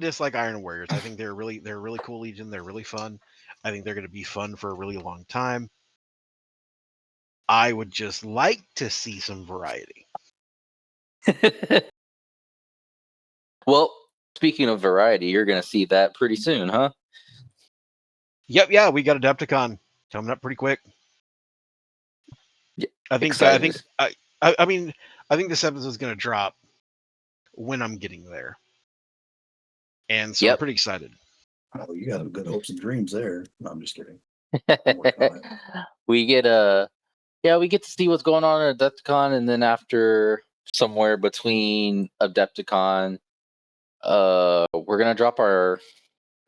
that dislike Iron Warriors. I think they're a really cool legion. They're really fun. I think they're going to be fun for a really long time. I would just like to see some variety. Well, speaking of variety, you're going to see that pretty soon, huh? Yep, yeah, we got Adepticon coming up pretty quick. Yeah, I think excited. I mean I think this episode is going to drop when I'm getting there, and so I'm Yep. pretty excited. Oh, you got good hopes and dreams there. No, I'm just kidding. I'm working on it. We get we get to see what's going on at Adepticon, and then after somewhere between Adepticon, we're gonna drop our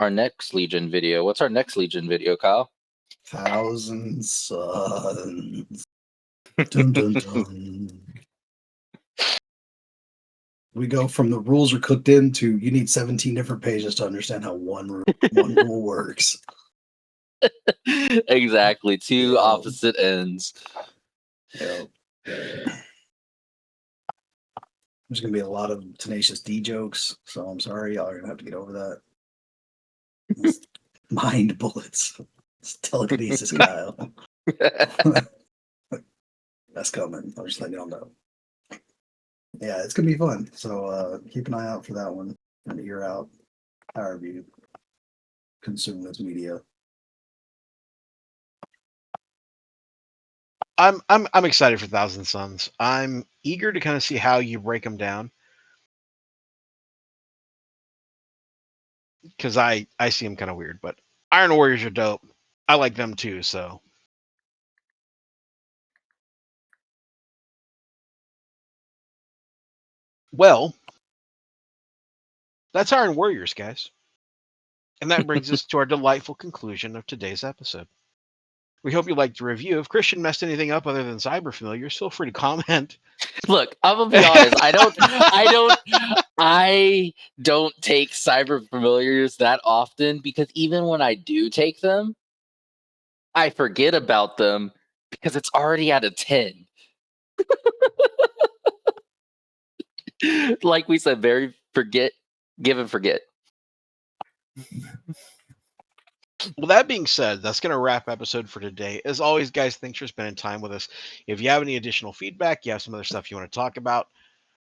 next Legion video. What's our next Legion video, Kyle? 1,000 Suns. Dun, dun, dun. We go from the rules are cooked in to you need 17 different pages to understand how one rule works. Exactly, two Yeah. opposite ends. Yeah. There's gonna be a lot of Tenacious D jokes, so I'm sorry, y'all are gonna have to get over that. It's mind bullets. It's telekinesis, Kyle. That's coming. I'll just let y'all know. Yeah, it's gonna be fun. So keep an eye out for that one. An ear out, however you consume this media. I'm excited for Thousand Suns. I'm eager to kind of see how you break them down, because I see them kind of weird. But Iron Warriors are dope. I like them too. So well, that's Iron Warriors, guys. And that brings us to our delightful conclusion of today's episode. We hope you liked the review. If Christian messed anything up other than cyber familiars, feel free to comment. Look, I'm gonna be honest. I don't take cyber familiars that often because even when I do take them, I forget about them because it's already at a 10. Like we said, very give and forget. Well, that being said, that's going to wrap episode for today. As always, guys, thanks for spending time with us. If you have any additional feedback, you have some other stuff you want to talk about,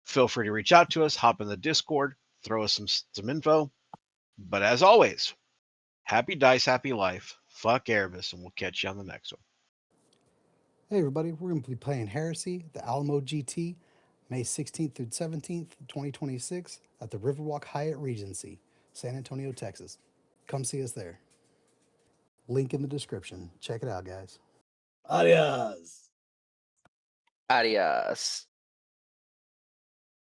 feel free to reach out to us, hop in the Discord, throw us some info. But as always, happy dice, happy life. Fuck Erebus, and we'll catch you on the next one. Hey everybody, we're going to be playing Heresy, the Alamo GT, May 16th through 17th, 2026 at the Riverwalk Hyatt Regency, San Antonio, Texas. Come see us there. Link in the description. Check it out, guys. Adios. Adios.